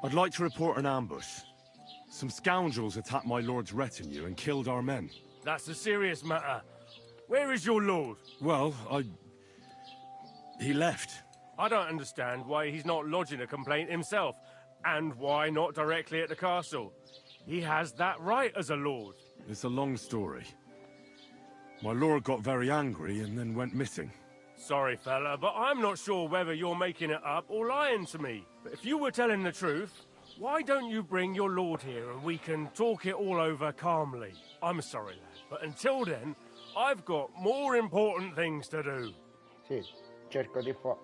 I'd like to report an ambush. Some scoundrels attacked my lord's retinue and killed our men. That's a serious matter. Where is your lord? Well, he left. I don't understand why he's not lodging a complaint himself, and why not directly at the castle. He has that right as a lord. It's a long story. My lord got very angry and then went missing. Sorry, fella, but I'm not sure whether you're making it up or lying to me. But if you were telling the truth, why don't you bring your lord here and we can talk it all over calmly? I'm sorry, lad, but until then, I've got more important things to do. Sì, cerco di fare...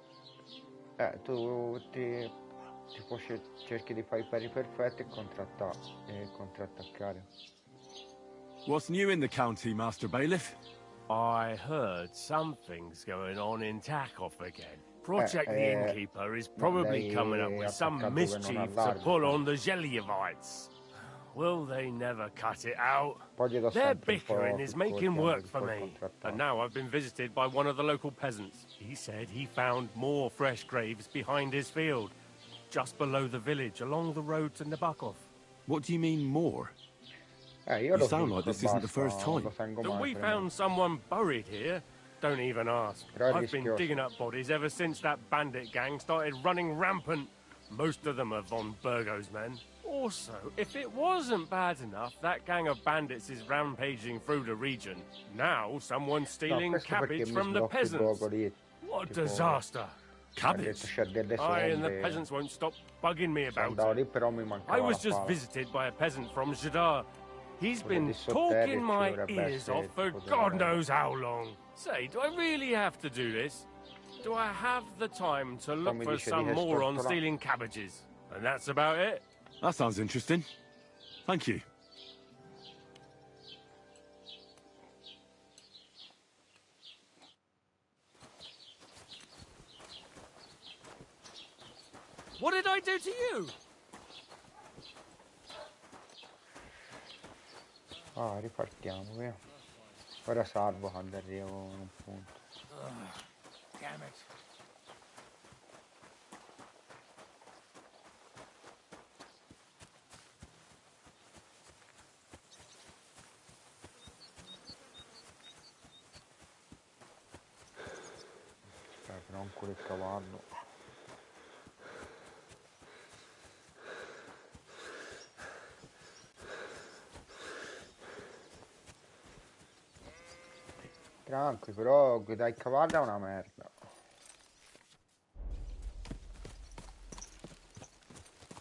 tu cerchi di fare i pari perfetti e contrattaccare. What's new in the county, Master Bailiff? I heard something's going on in Tarkov again. Project the Innkeeper is probably coming up with some mischief to pull on the Zelievites. Will they never cut it out? Their bickering is making work for me. And now I've been visited by one of the local peasants. He said he found more fresh graves behind his field, just below the village, along the road to Nabokov. What do you mean, more? You sound like this isn't the first time. That we found someone buried here? Don't even ask. I've been digging up bodies ever since that bandit gang started running rampant. Most of them are von Burgo's men. Also, if it wasn't bad enough that gang of bandits is rampaging through the region, now someone's stealing cabbage from the peasants. What a disaster. Cabbage? Aye, and the peasants won't stop bugging me about it. I was just visited by a peasant from Jadar. He's been talking my ears off for God knows how long. Say, do I really have to do this? Do I have the time to look for some moron stealing cabbages? And that's about it. That sounds interesting. Thank you. What did I do to you? Ah, ripartiamo, via. Ora salvo quando arrivo a un punto. Damn it. Però ancora il cavallo. Tranqui, però guidare il cavallo è una merda.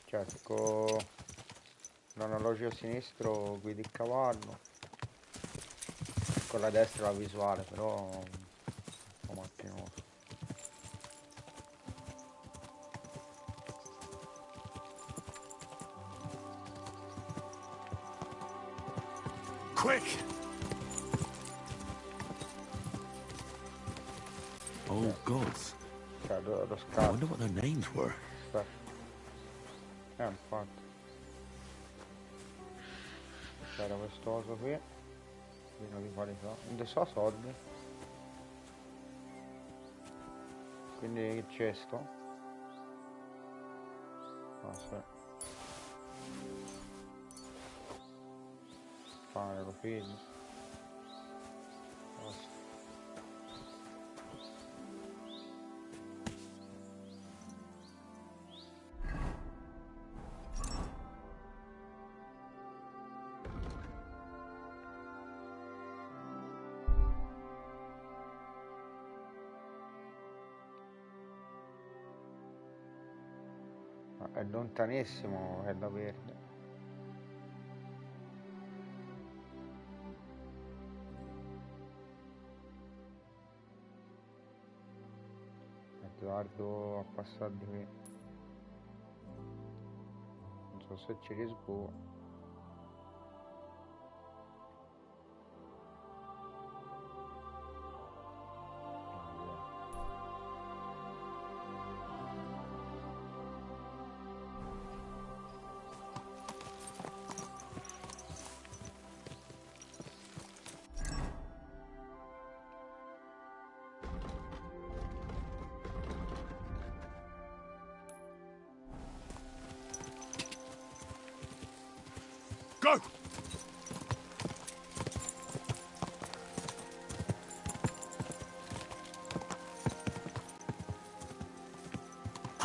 Cioè, con l'orologio sinistro guidi il cavallo, con la destra la visuale, però un po' macchinoso. Quick! Oh, gods. Cioè, lo I scatto. wonder what their names were. Infatti. C'era questo oso qui. Pieno di qualità. Non so soldi. Quindi il cesto. Ah, sì. Pane, lo figli. Basta. È lontanissimo, è da verde. Edoardo a passare di qui. Non so se ci risbuo.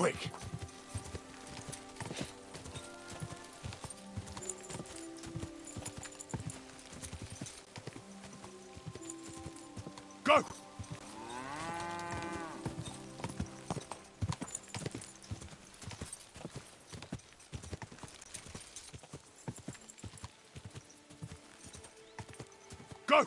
Quick! Go! Go!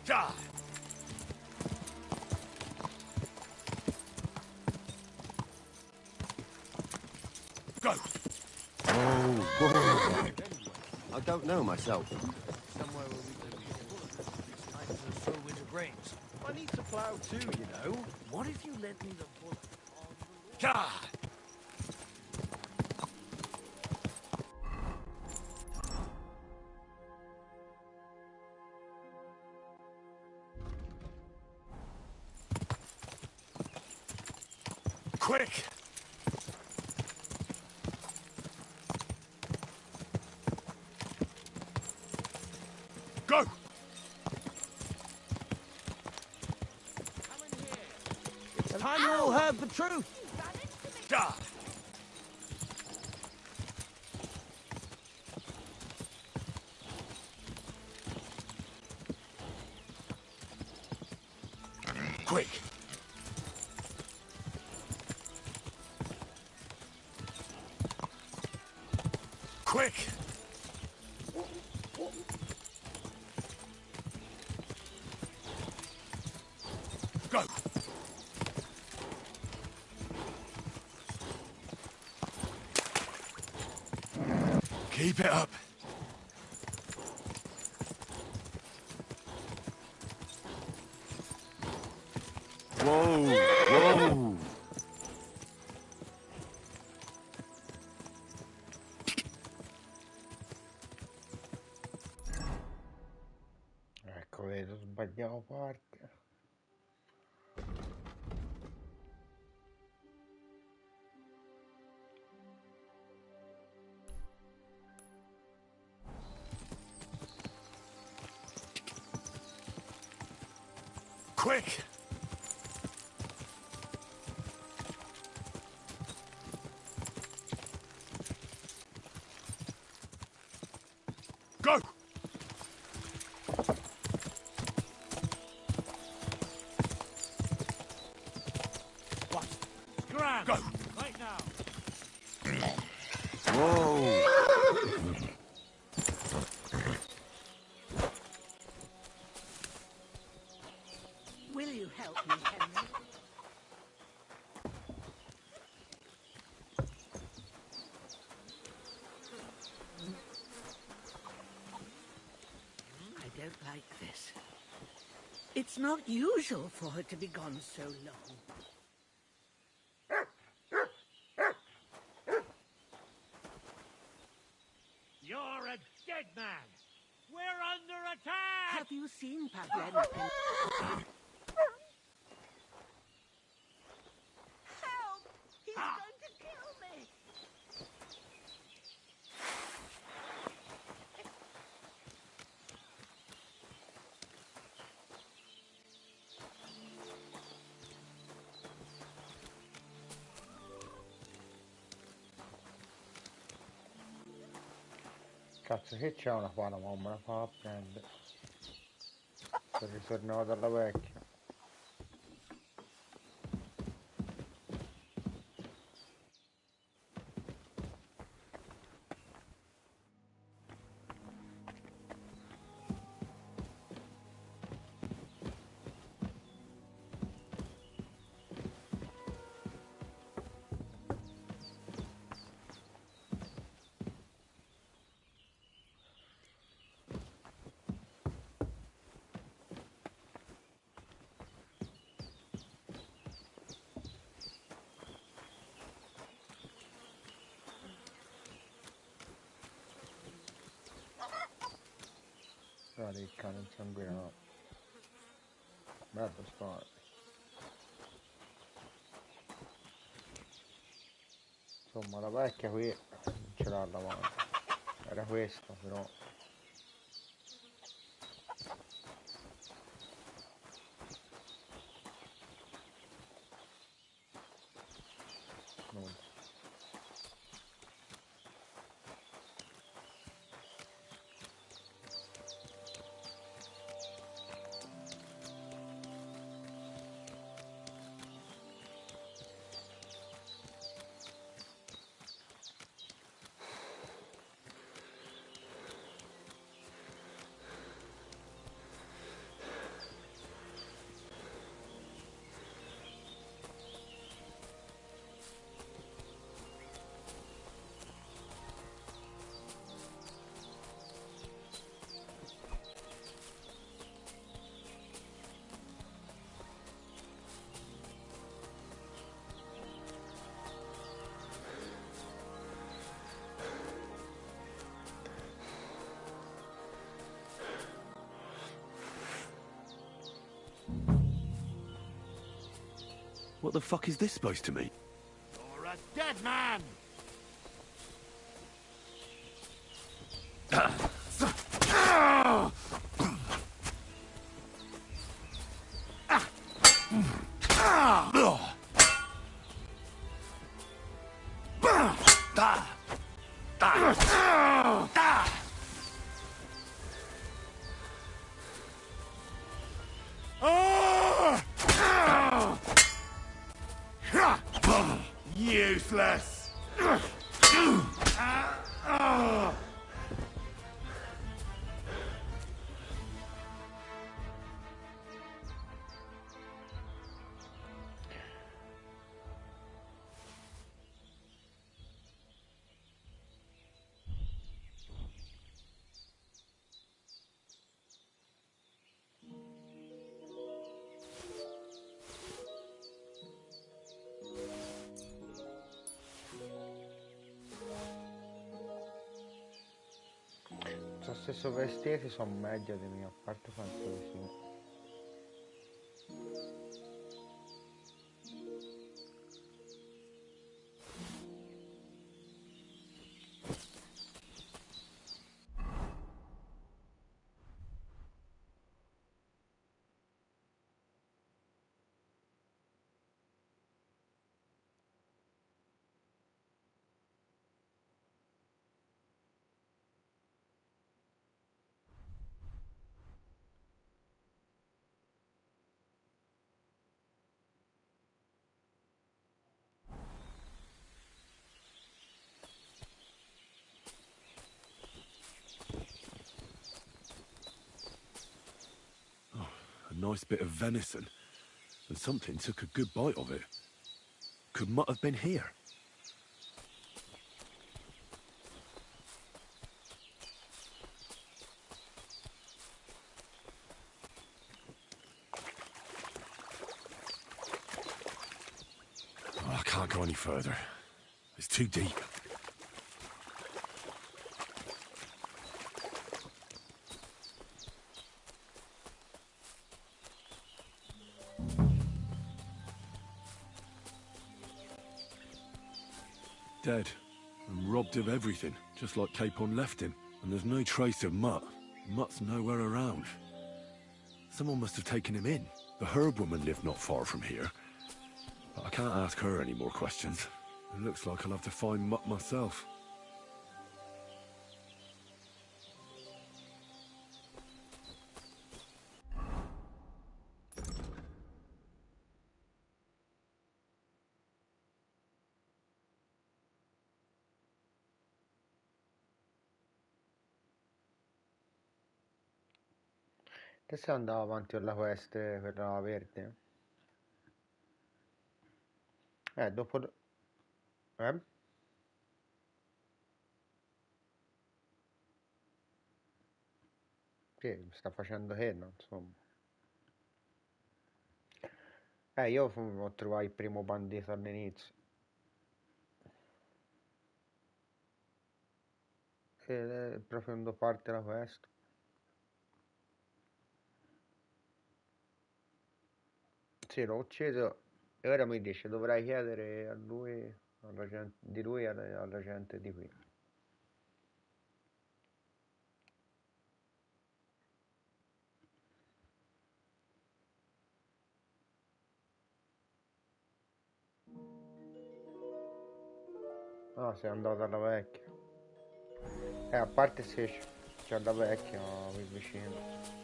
Die! Go! I don't know myself. Somewhere where we can be full of these nights and throw winter grains. I need to plow too, you know. What if you lent me the bullet on the Die! Quick! Go! It's time you all heard the truth. Die! Quick! Quick! Go! Keep it up. Whoa! Whoa! Ecco, vedo, sbagliamo parte. Quick! Go! What? Grab! Go! Right now! Whoa! Will you help me, Henry? I don't like this. It's not usual for her to be gone so long. You're a dead man! We're under attack! Have you seen Pavlena? Help! He's going to kill me! Cazzo, che c'è una qua, ma me la fa a prendere. Sono ritornato dalla vecchia. Guarda il cane insanguinato. Bello sto. Insomma, la vecchia qui non ce l'ha davanti. Era questa, però. Non. What the fuck is this supposed to mean? You're a dead man! Useless! Se stesso vestiti sono meglio di me, a parte penso di sì. A nice bit of venison. And something took a good bite of it. Could Mutt have been here? Oh, I can't go any further. It's too deep. Dead. And robbed of everything, just like Capon left him. And there's no trace of Mutt. Mutt's nowhere around. Someone must have taken him in. The herb woman lived not far from here. But I can't ask her any more questions. It looks like I'll have to find Mutt myself. Che se andava avanti con la quest quella verde? Dopo... Eh? Sì, sta facendo Henna, insomma. Io ho trovato il primo bandito all'inizio. E proprio quando parte la quest. Sì, l'ho ucciso e ora mi dice dovrai chiedere a lui, di lui alla gente di qui. No, sei andato alla vecchia. A parte se c'è la vecchia qui vicino.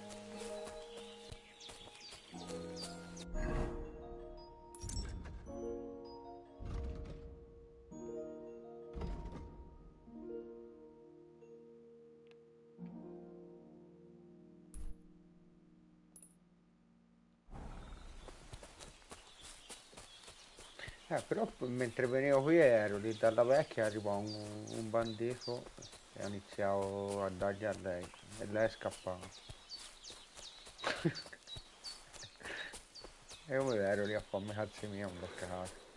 Però mentre venivo qui ero lì dalla vecchia, arrivò un bandito e ho iniziato a dargli a lei e lei è scappata. E io ero lì a farmi cazzi miei, un bloccato.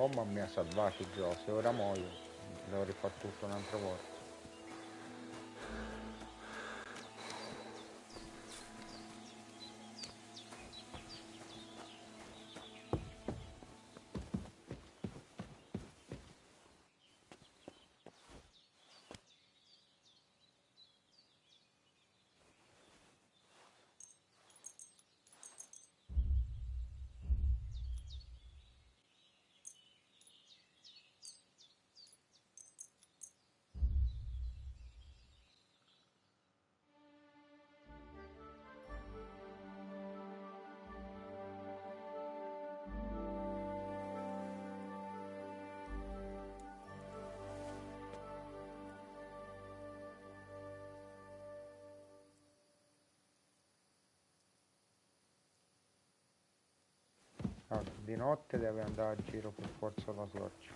Oh mamma mia, salvati già, se ora muoio, devo rifare tutto un'altra volta. Allora, di notte deve andare a giro per forza la torcia.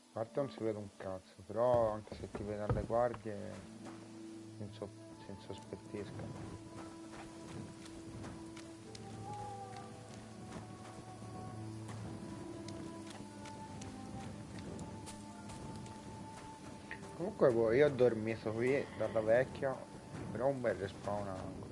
A parte non si vede un cazzo, però anche se ti vede alle guardie si insospettiscono. Comunque io ho dormito qui dalla vecchia, però un bel respawn ancora.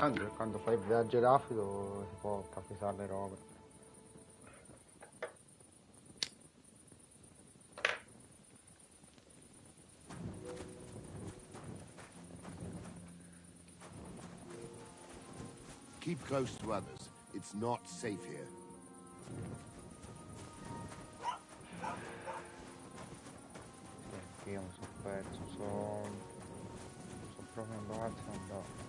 Anche quando fai il viaggio rapido si può tappezzare le robe. Keep close to others. It's not safe here. Io mi sono perso, sono proprio andato.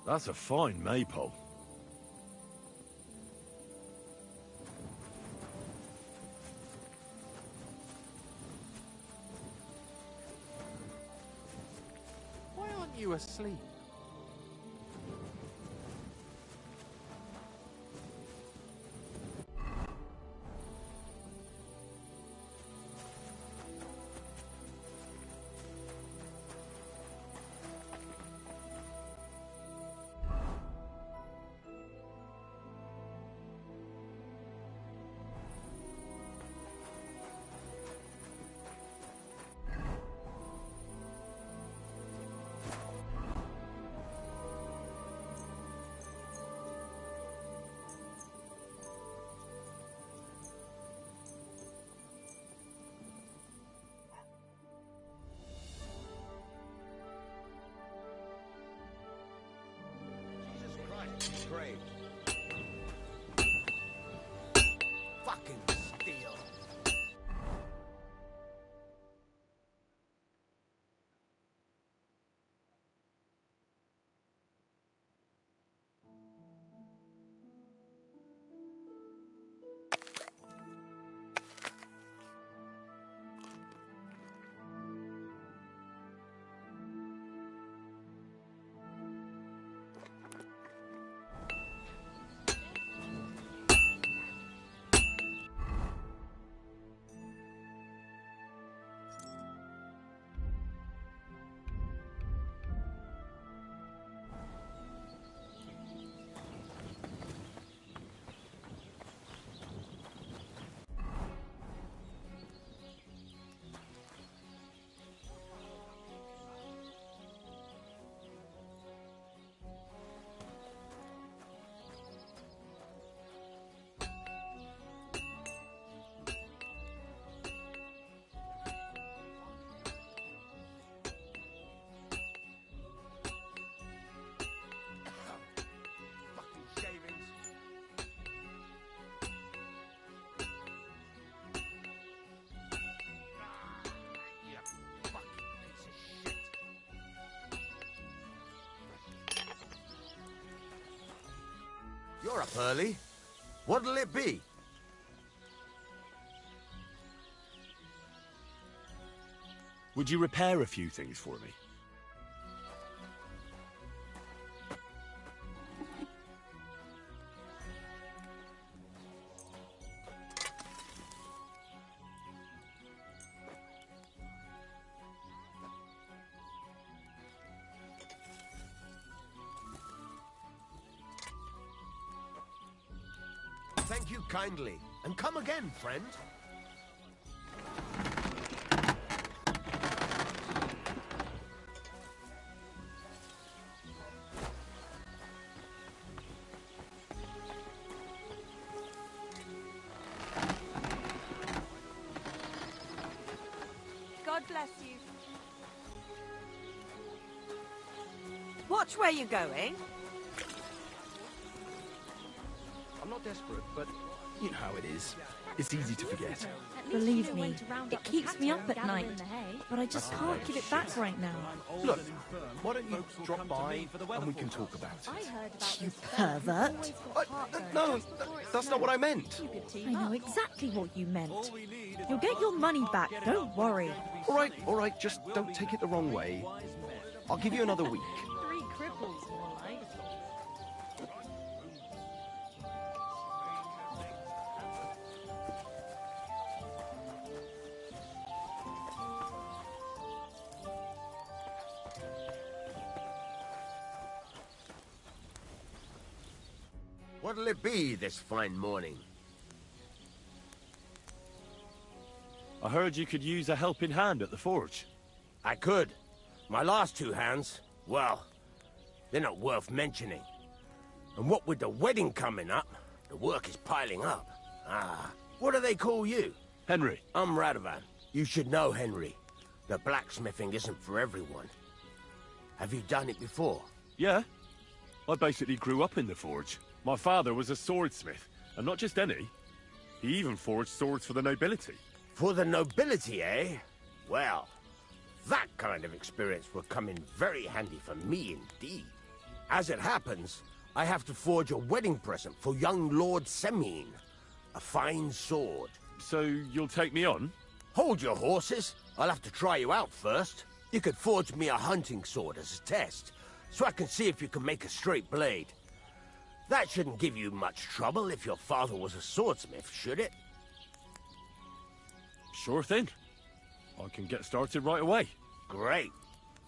That's a fine maypole. you asleep? Great. Fucking steel. You're up early. What'll it be? Would you repair a few things for me? Thank you kindly. And come again, friend. God bless you. Watch where you're going. I'm not desperate, but you know how it is. It's easy to forget. Believe me, it keeps me up at night, but I just can't give it back right now. Look, why don't you drop by and we can talk about it? You pervert. No, that's not what I meant. I know exactly what you meant. You'll get your money back, don't worry. All right, just don't take it the wrong way. I'll give you another week. 3 cripples, more like. What'll it be this fine morning? I heard you could use a helping hand at the forge. I could. My last 2 hands, well, they're not worth mentioning. And what with the wedding coming up, the work is piling up. What do they call you? Henry. I'm Radovan. You should know, Henry. The blacksmithing isn't for everyone. Have you done it before? Yeah. I basically grew up in the forge. My father was a swordsmith, and not just any. He even forged swords for the nobility. For the nobility, eh? Well, that kind of experience will come in very handy for me indeed. As it happens, I have to forge a wedding present for young Lord Semine. A fine sword. So you'll take me on? Hold your horses. I'll have to try you out first. You could forge me a hunting sword as a test, so I can see if you can make a straight blade. That shouldn't give you much trouble if your father was a swordsmith, should it? Sure thing. I can get started right away. Great.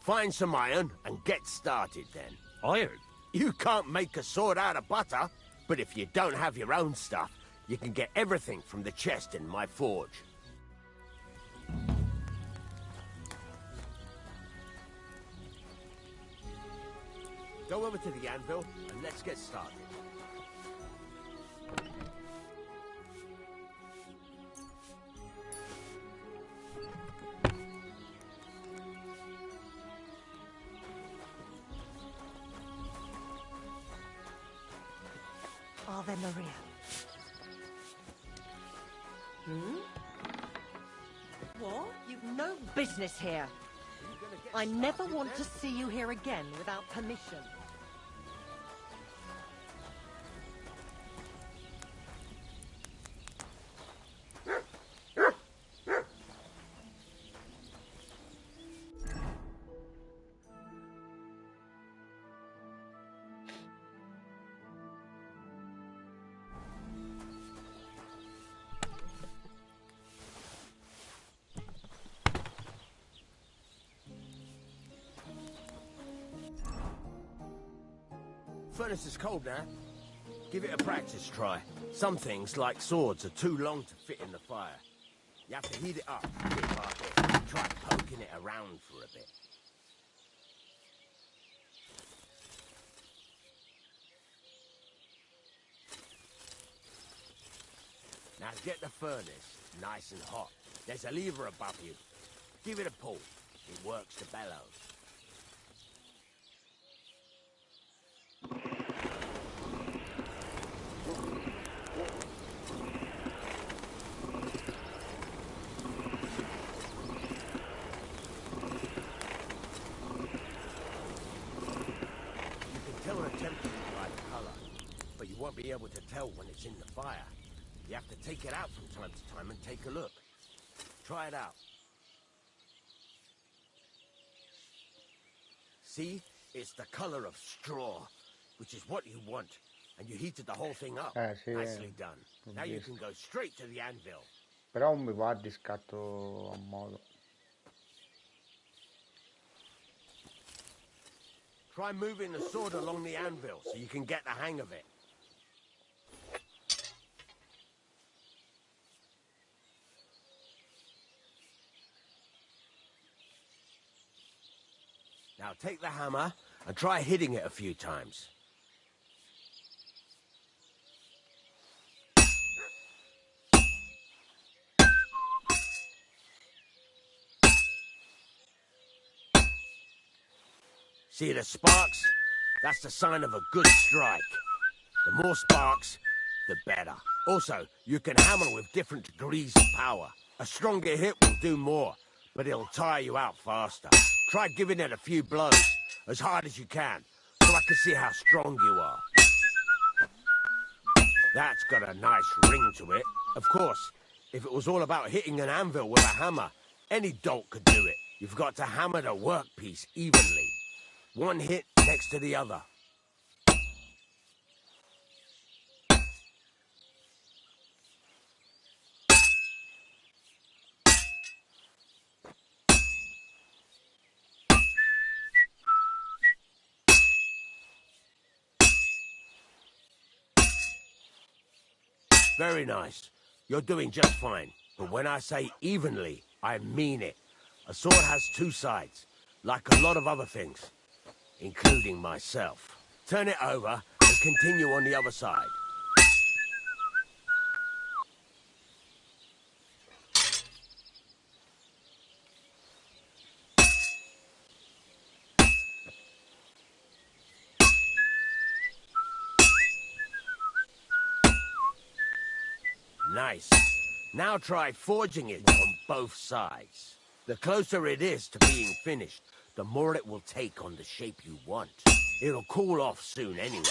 Find some iron and get started then. Iron? You can't make a sword out of butter, but if you don't have your own stuff, you can get everything from the chest in my forge. Go over to the anvil and let's get started. Ave Maria. What? You've no business here. I never want to see you here again without permission. Furnace is cold now. Give it a practice try. Some things, like swords, are too long to fit in the fire. You have to heat it up bit by bit. Try poking it around for a bit. Now get the furnace nice and hot. There's a lever above you. Give it a pull. It works the bellows. Won't be able to tell when it's in the fire. You have to take it out from time to time and take a look. Try it out. See? It's the color of straw, which is what you want. And you heated the whole thing up. Sì, Nicely done. Now you can go straight to the anvil. Però mi va di scatto a modo. Try moving the sword along the anvil so you can get the hang of it. Now take the hammer and try hitting it a few times. See the sparks? That's the sign of a good strike. The more sparks, the better. Also, you can hammer with different degrees of power. A stronger hit will do more, but it'll tire you out faster. Try giving it a few blows, as hard as you can, so I can see how strong you are. That's got a nice ring to it. Of course, if it was all about hitting an anvil with a hammer, any dolt could do it. You've got to hammer the workpiece evenly. One hit next to the other. Very nice. You're doing just fine. But when I say evenly, I mean it. A sword has two sides, like a lot of other things, including myself. Turn it over and continue on the other side. Nice. Now try forging it on both sides. The closer it is to being finished, the more it will take on the shape you want. It'll cool off soon anyway.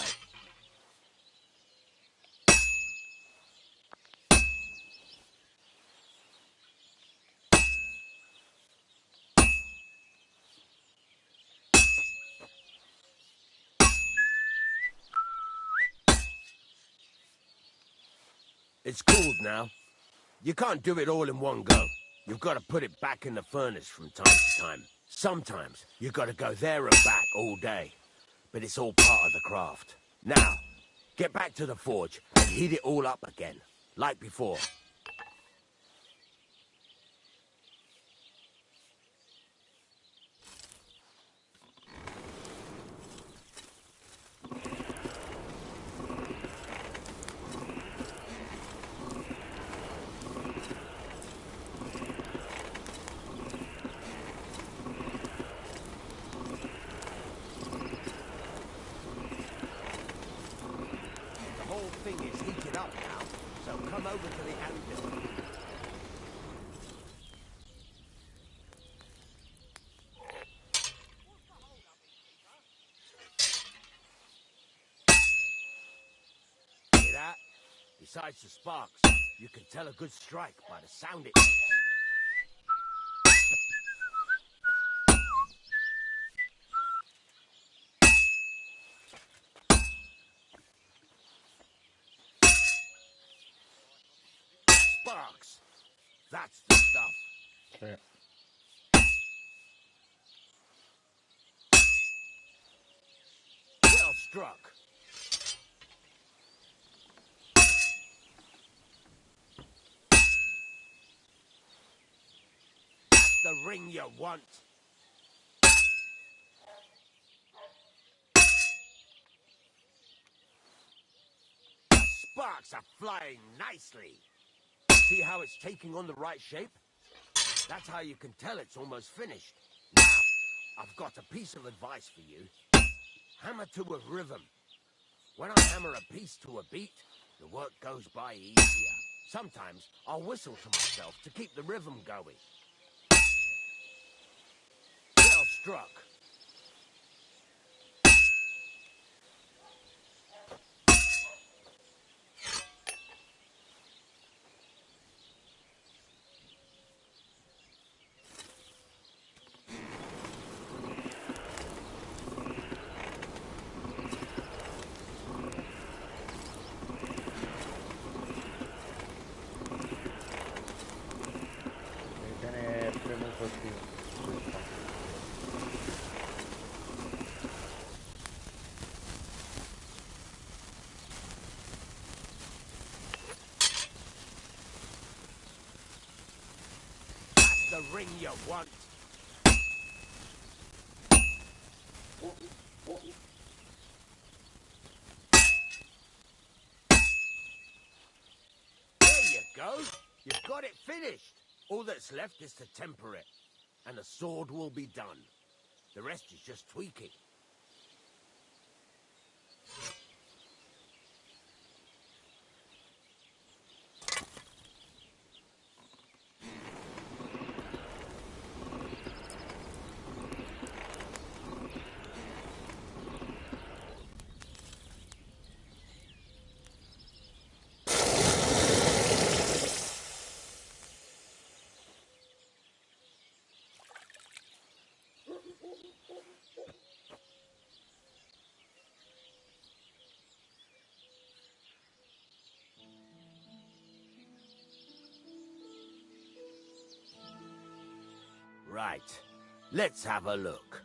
It's cooled now. You can't do it all in one go. You've got to put it back in the furnace from time to time. Sometimes you've got to go there and back all day. But it's all part of the craft. Now, get back to the forge and heat it all up again, like before. Besides the sparks, you can tell a good strike by the sound it makes. Sparks! That's the stuff. Okay. Well struck. The ring you want. The sparks are flying nicely. See how it's taking on the right shape? That's how you can tell it's almost finished. Now, I've got a piece of advice for you. Hammer to a rhythm. When I hammer a piece to a beat, the work goes by easier. Sometimes I'll whistle to myself to keep the rhythm going. Well struck. The ring you want. There you go. You've got it finished. All that's left is to temper it, and the sword will be done. The rest is just tweaking. Right. Let's have a look.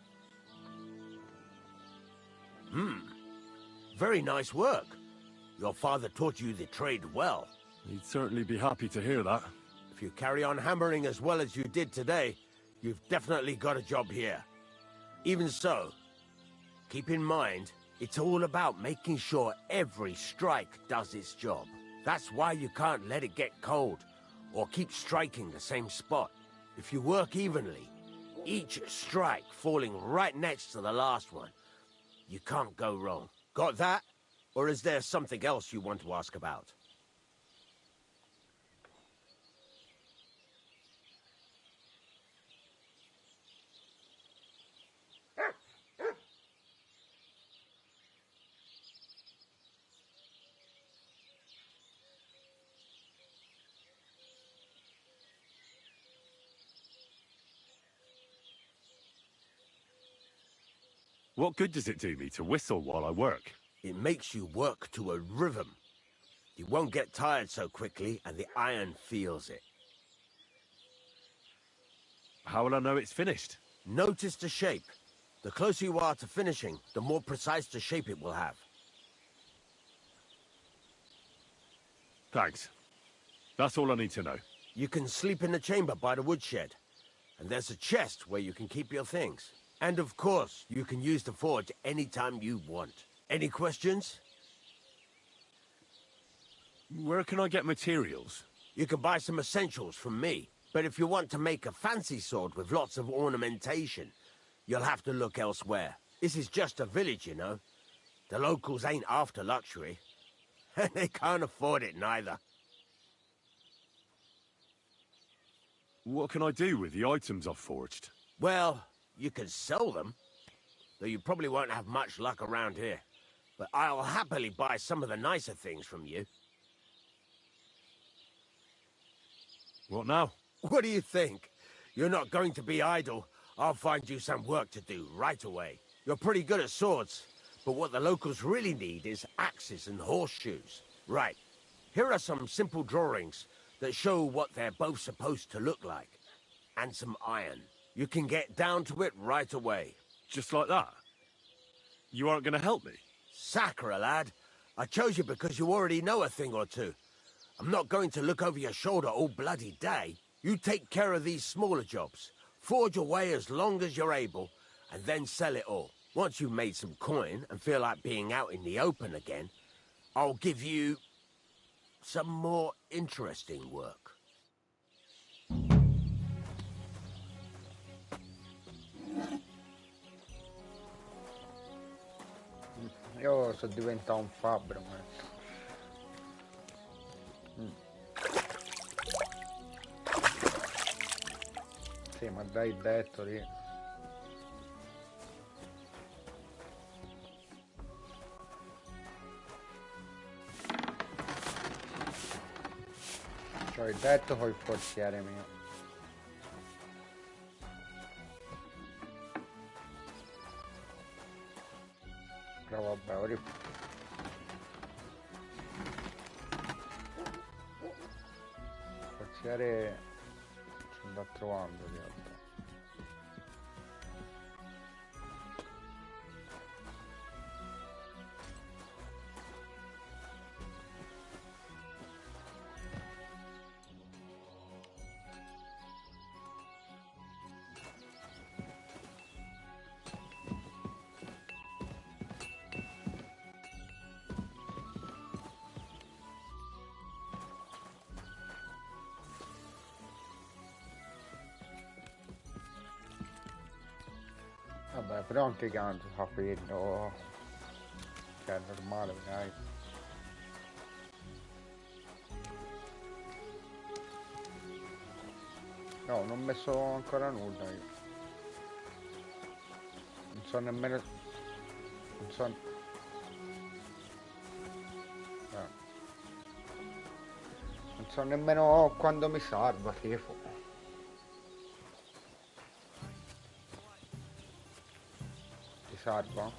Very nice work. Your father taught you the trade well. He'd certainly be happy to hear that. If you carry on hammering as well as you did today, you've definitely got a job here. Even so, keep in mind, it's all about making sure every strike does its job. That's why you can't let it get cold, or keep striking the same spot. If you work evenly, each strike falling right next to the last one, you can't go wrong. Got that? Or is there something else you want to ask about? What good does it do me to whistle while I work? It makes you work to a rhythm. You won't get tired so quickly, and the iron feels it. How will I know it's finished? Notice the shape. The closer you are to finishing, the more precise the shape it will have. Thanks. That's all I need to know. You can sleep in the chamber by the woodshed. And there's a chest where you can keep your things. And of course, you can use the forge anytime you want. Any questions? Where can I get materials? You can buy some essentials from me. But if you want to make a fancy sword with lots of ornamentation, you'll have to look elsewhere. This is just a village, you know. The locals ain't after luxury. And they can't afford it neither. What can I do with the items I've forged? Well, you can sell them. Though you probably won't have much luck around here. But I'll happily buy some of the nicer things from you. What now? What do you think? You're not going to be idle. I'll find you some work to do right away. You're pretty good at swords, but what the locals really need is axes and horseshoes. Right. Here are some simple drawings that show what they're both supposed to look like. And some iron. You can get down to it right away. Just like that? You aren't going to help me? Sacre, lad. I chose you because you already know a thing or two. I'm not going to look over your shoulder all bloody day. You take care of these smaller jobs. Forge away as long as you're able, and then sell it all. Once you've made some coin and feel like being out in the open again, I'll give you some more interesting work. Io so diventato un fabbro, ma... Sì, ma dai detto lì. C'ho il detto col forziere mio. Però vabbè, ora... Forziere... ci sto trovando in realtà. Vabbè, però anche canto fa freddo, cioè è normale, dai. No, non ho messo ancora nulla io. Non so nemmeno... Non so... Non so nemmeno quando mi salva, schifo. Salvo?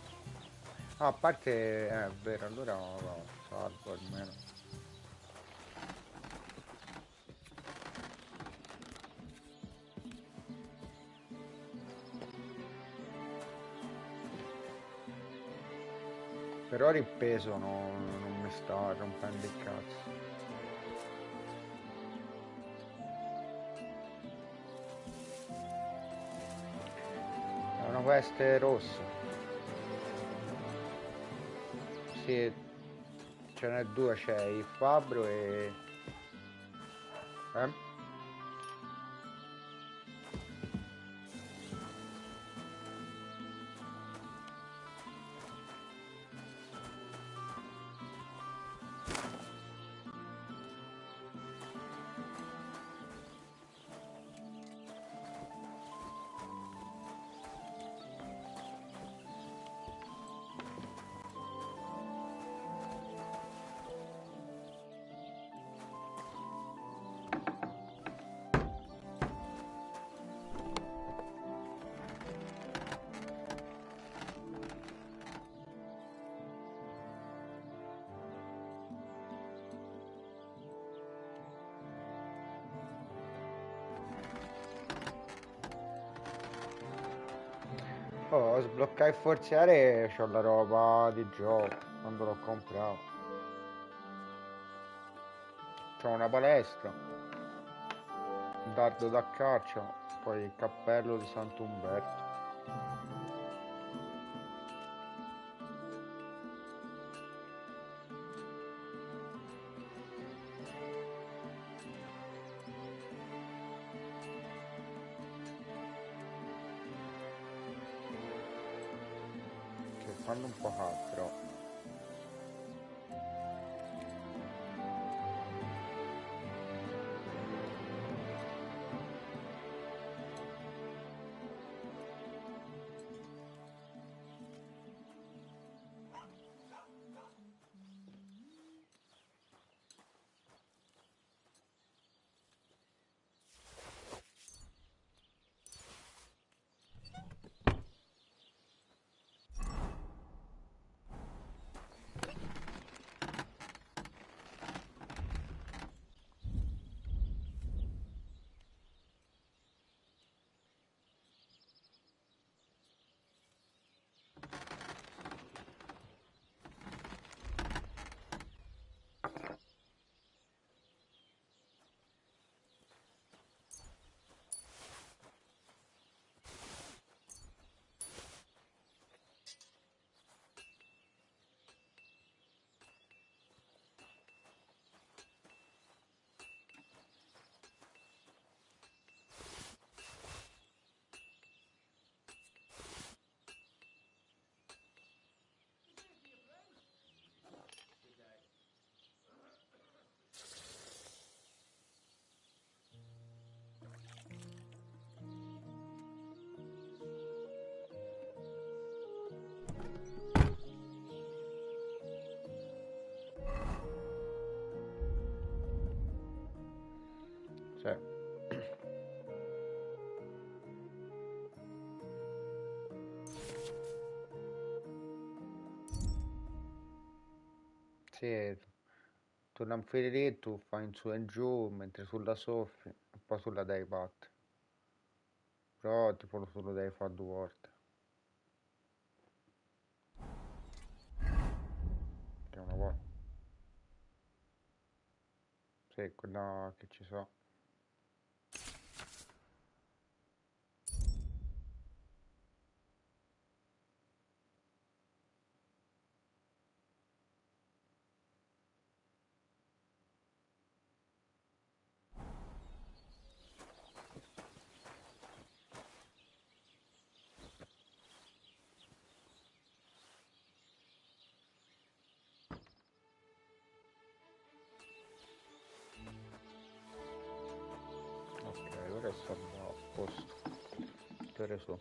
Ah, a parte è vero, allora no, salvo almeno. Per ora il peso non mi sta rompendo il cazzo. È una veste rossa. Sì, ce n'è due, c'è il fabbro e... Oh, sbloccare forze aree, c'ho la roba di gioco, quando l'ho comprato. C'ho una palestra, un dardo da caccia, poi il cappello di Sant'Umberto. Che fanno un po' hard, però. Sì. Sì, tu non fili lì, tu fai in su e in giù, mentre sulla soffi, e poi sulla devi battere. Però tipo solo devi fare 2 volte. Che una volta. Sì, quella che ci so. Ok, ora sono a posto. Che su.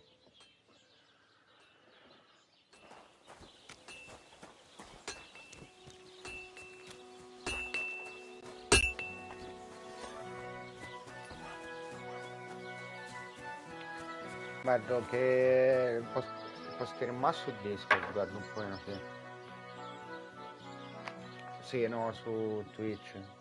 Guardo che posterò su Discord, guardo un po' sì. Sì, no, su Twitch.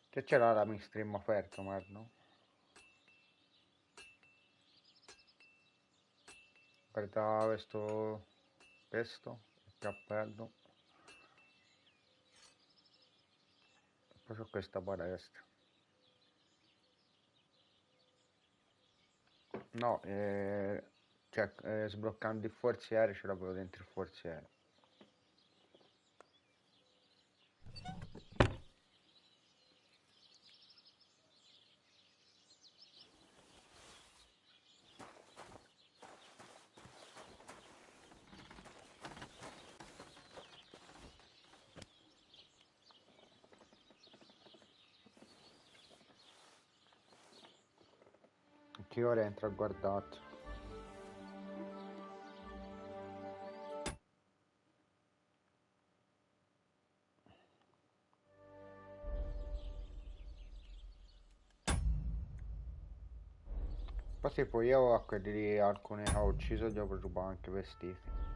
Che c'era la mainstream aperto, Marno? Guarda questo il cappello. Poi su questa palestra. No, cioè sbloccando il forziere ce l'avevo dentro il forziere. Che ora entro a guardato. Poi sì, poi io a quelli lì, alcuni che ho ucciso gli ho rubato anche vestiti.